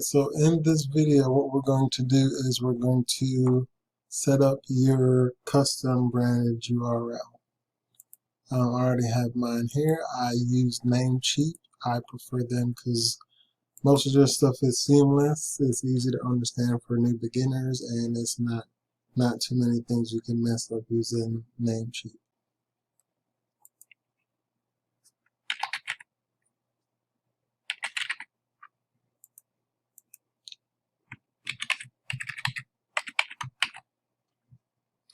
So in this video, what we're going to do is we're going to set up your custom branded URL. I already have mine here. I use Namecheap. I prefer them because most of their stuff is seamless. It's easy to understand for new beginners, and it's not too many things you can mess up using Namecheap.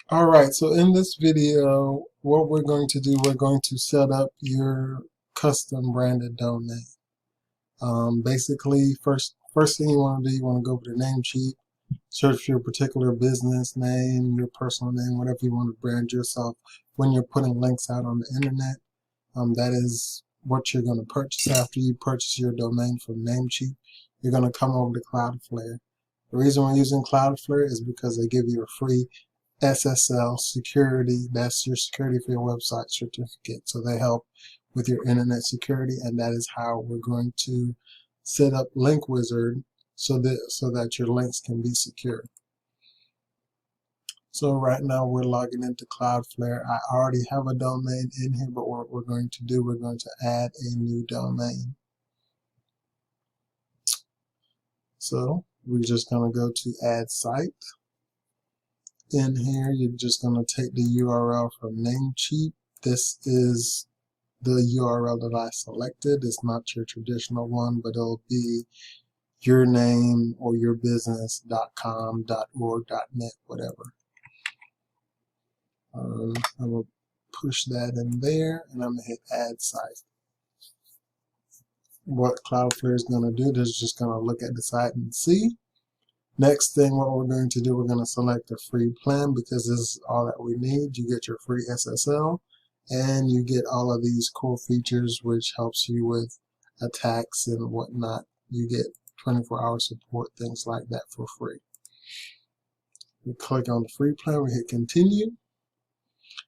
Alright, so in this video, what we're going to do, we're going to set up your custom branded domain. Basically, first thing you want to do, you want to go over to Namecheap, search for your particular business name, your personal name, whatever you want to brand yourself when you're putting links out on the internet. That is what you're going to purchase after you purchase your domain from Namecheap. You're going to come over to Cloudflare. The reason we're using Cloudflare is because they give you a free SSL security. That's your security for your website certificate. So they help with your internet security, and that is how we're going to set up Link Wizard so that your links can be secure. So right now we're logging into Cloudflare. I already have a domain in here, but what we're going to do, we're going to add a new domain. So we're just going to go to Add Site. In here, you're just going to take the URL from Namecheap. This is the URL that I selected. It's not your traditional one, but it'll be your name or your business.com, .org, .net, whatever. I'm going to push that in there, and I'm going to hit Add Site. What Cloudflare is going to do is just going to look at the site and see. Next thing, what we're going to do, we're going to select a free plan because this is all that we need. You get your free SSL, and you get all of these cool features which helps you with attacks and whatnot. You get 24-hour support, things like that for free. We click on the free plan, we hit continue.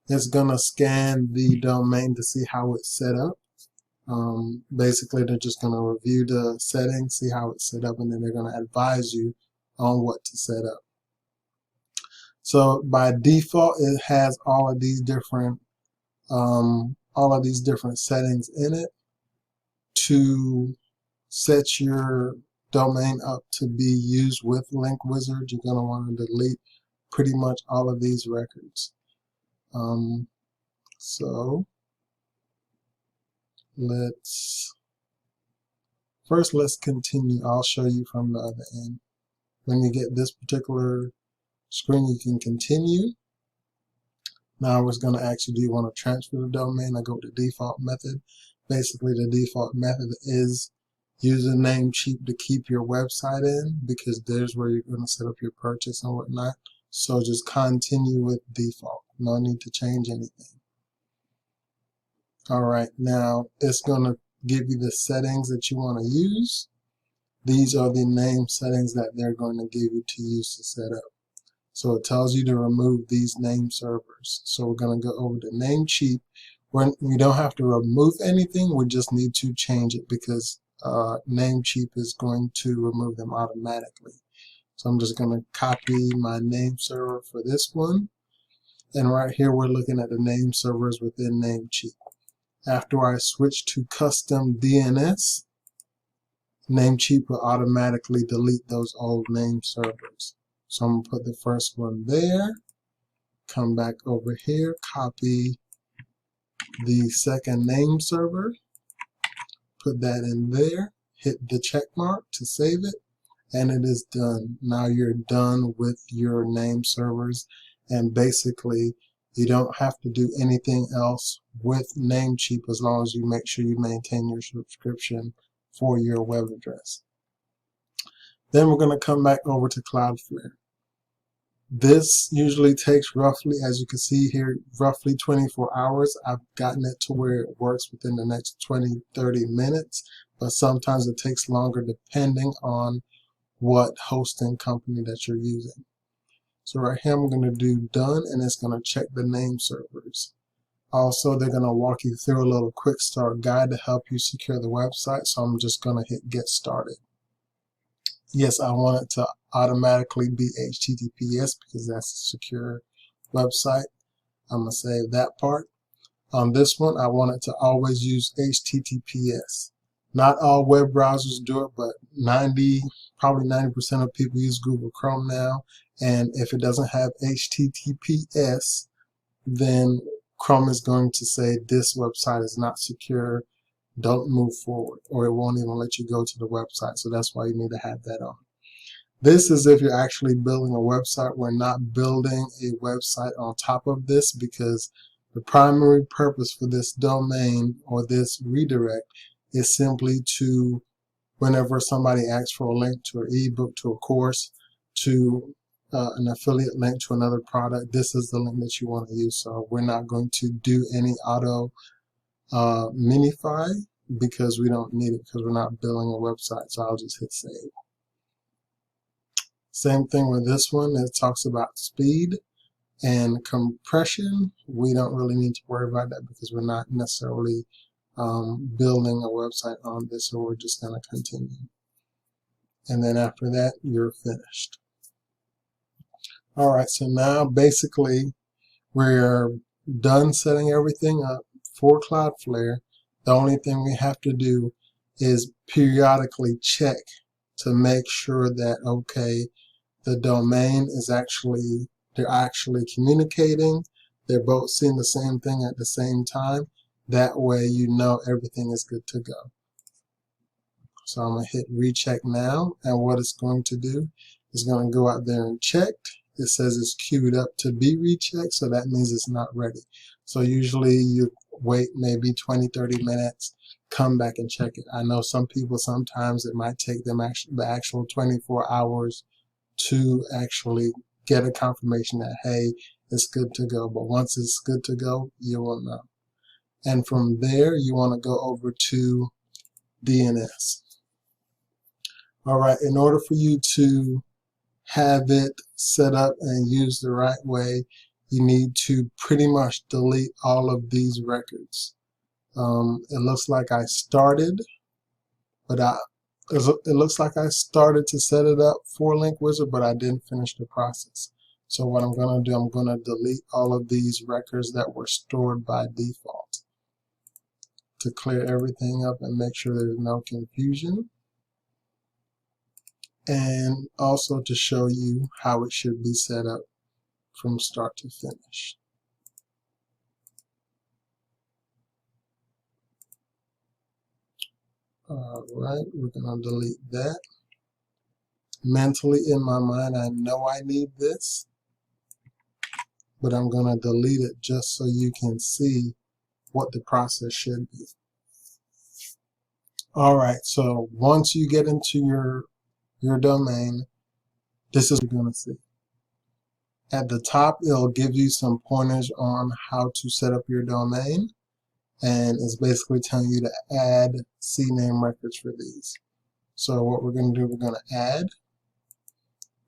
It's going to scan the domain to see how it's set up. Basically, they're just going to review the settings, see how it's set up, and then they're going to advise you on what to set up. So by default, it has all of these different settings in it. To set your domain up to be used with Link Wizard, you're going to want to delete pretty much all of these records. So let's continue. I'll show you from the other end. When you get this particular screen, you can continue. Now it's going to ask you, do you want to transfer the domain? I go to default method. Basically, the default method is using Namecheap to keep your website in, because there's where you're going to set up your purchase and whatnot. So just continue with default. No need to change anything. All right, now it's going to give you the settings that you want to use. These are the name settings that they're going to give you to use to set up. So it tells you to remove these name servers. So we're going to go over to Namecheap. We don't have to remove anything, we just need to change it because Namecheap is going to remove them automatically. So I'm just going to copy my name server for this one. And right here we're looking at the name servers within Namecheap. After I switch to custom DNS, Namecheap will automatically delete those old name servers. So I'm going to put the first one there, come back over here, copy the second name server, put that in there, hit the check mark to save it, and it is done. Now you're done with your name servers, and basically you don't have to do anything else with Namecheap as long as you make sure you maintain your subscription for your web address. Then we're going to come back over to Cloudflare. This usually takes roughly, as you can see here, roughly 24 hours. I've gotten it to where it works within the next 20-30 minutes, but sometimes it takes longer depending on what hosting company that you're using. So right here I'm going to do done, and it's going to check the name servers. Also, they're going to walk you through a little quick start guide to help you secure the website, so I'm just going to hit get started. Yes, I want it to automatically be HTTPS because that's a secure website. I'm going to save that part. On this one, I want it to always use HTTPS. Not all web browsers do it, but probably 90% of people use Google Chrome now. And if it doesn't have HTTPS, then Chrome is going to say this website is not secure, don't move forward, or it won't even let you go to the website. So that's why you need to have that on. This is if you're actually building a website. We're not building a website on top of this because the primary purpose for this domain or this redirect is simply to, whenever somebody asks for a link to an ebook, to a course, to an affiliate link to another product, this is the link that you want to use. So we're not going to do any auto minify because we don't need it because we're not building a website. So I'll just hit save. Same thing with this one. It talks about speed and compression. We don't really need to worry about that because we're not necessarily building a website on this, so we're just going to continue. And then after that, you're finished. All right, so now basically we're done setting everything up for Cloudflare. The only thing we have to do is periodically check to make sure that, okay, the domain is they're actually communicating. They're both seeing the same thing at the same time. That way you know everything is good to go. So I'm going to hit recheck now, and what it's going to do is going to go out there and check. It says it's queued up to be rechecked, so that means it's not ready. So usually you wait maybe 20-30 minutes, come back and check it. I know some people, sometimes it might take them the actual 24 hours to actually get a confirmation that, hey, it's good to go. But once it's good to go, you will know. And from there, you want to go over to DNS. All right, in order for you to have it set up and used the right way, you need to pretty much delete all of these records. It looks like I started, but it looks like I started to set it up for Link Wizard, but I didn't finish the process. So what I'm going to do, I'm going to delete all of these records that were stored by default to clear everything up and make sure there's no confusion, and also to show you how it should be set up from start to finish. All right, we're going to delete that. Mentally in my mind, I know I need this, but I'm going to delete it just so you can see what the process should be. All right, so once you get into your domain, this is what you're going to see. At the top, it'll give you some pointers on how to set up your domain, and it's basically telling you to add CNAME records for these. So what we're going to do, we're going to add.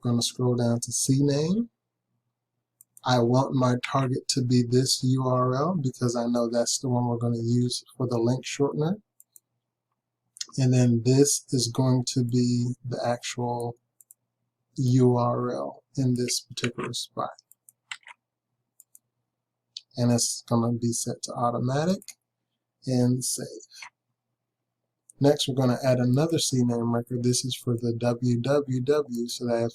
We're going to scroll down to CNAME. I want my target to be this URL because I know that's the one we're going to use for the link shortener. And then this is going to be the actual URL in this particular spot. And it's going to be set to automatic and save. Next, we're going to add another CNAME record. This is for the www, so that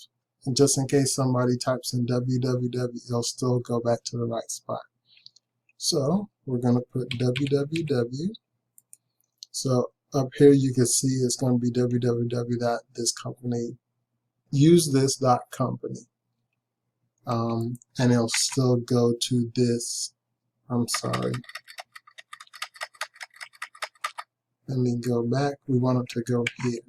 just in case somebody types in www, it'll still go back to the right spot. So we're going to put www. So up here you can see it's going to be www.thiscompany, usethis.company. And it'll still go to this, I'm sorry. Let me go back. We want it to go here.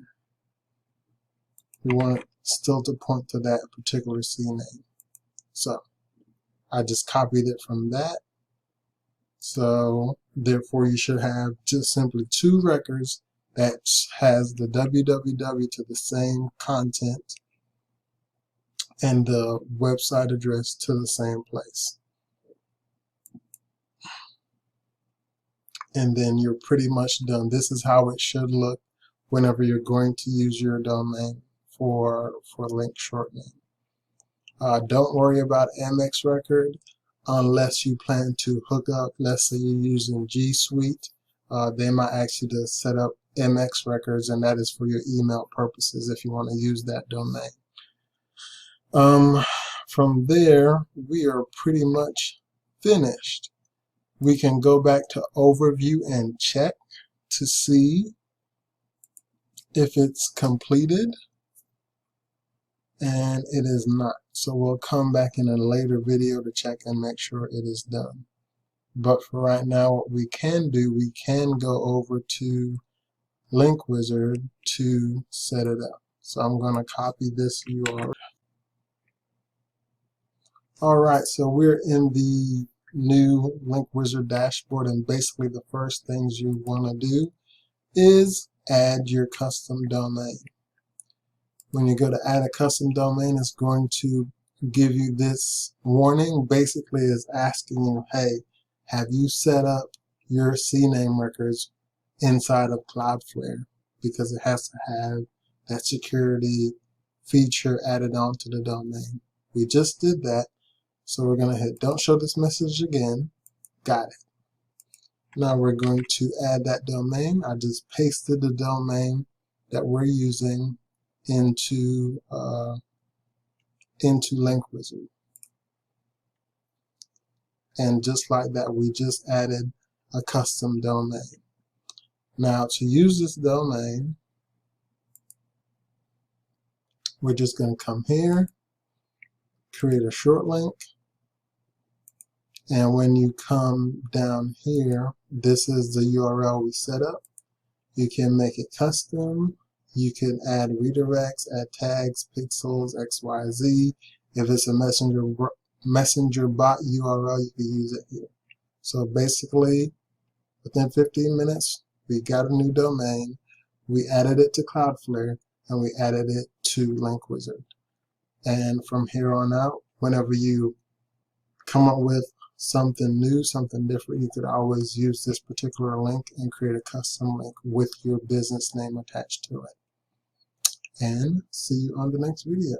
We want it still to point to that particular CNAME. So I just copied it from that. So therefore you should have just simply two records that has the www to the same content and the website address to the same place. And then you're pretty much done. This is how it should look whenever you're going to use your domain for link shortening. Don't worry about MX Record unless you plan to hook up. Let's say you're using G Suite. They might ask you to set up MX Records, and that is for your email purposes if you want to use that domain. From there, we are pretty much finished. We can go back to Overview and check to see if it's completed, and it is not. So we'll come back in a later video to check and make sure it is done. But for right now, what we can do, we can go over to Link Wizard to set it up. So I'm going to copy this URL. Alright, so we're in the new Link Wizard dashboard, and basically the first things you want to do is add your custom domain. When you go to add a custom domain, it's going to give you this warning. Basically, it's asking you, hey, have you set up your CNAME records inside of Cloudflare? Because it has to have that security feature added onto the domain. We just did that, so we're going to hit don't show this message again. Got it. Now we're going to add that domain. I just pasted the domain that we're using into Link Wizard. And just like that, we just added a custom domain. Now to use this domain, we're just going to come here, create a short link, and when you come down here, this is the URL we set up. You can make it custom. You can add redirects, add tags, pixels, XYZ. If it's a messenger bot URL, you can use it here. So basically, within 15 minutes, we got a new domain. We added it to Cloudflare, and we added it to Link Wizard. And from here on out, whenever you come up with something new, something different, you could always use this particular link and create a custom link with your business name attached to it. And see you on the next video.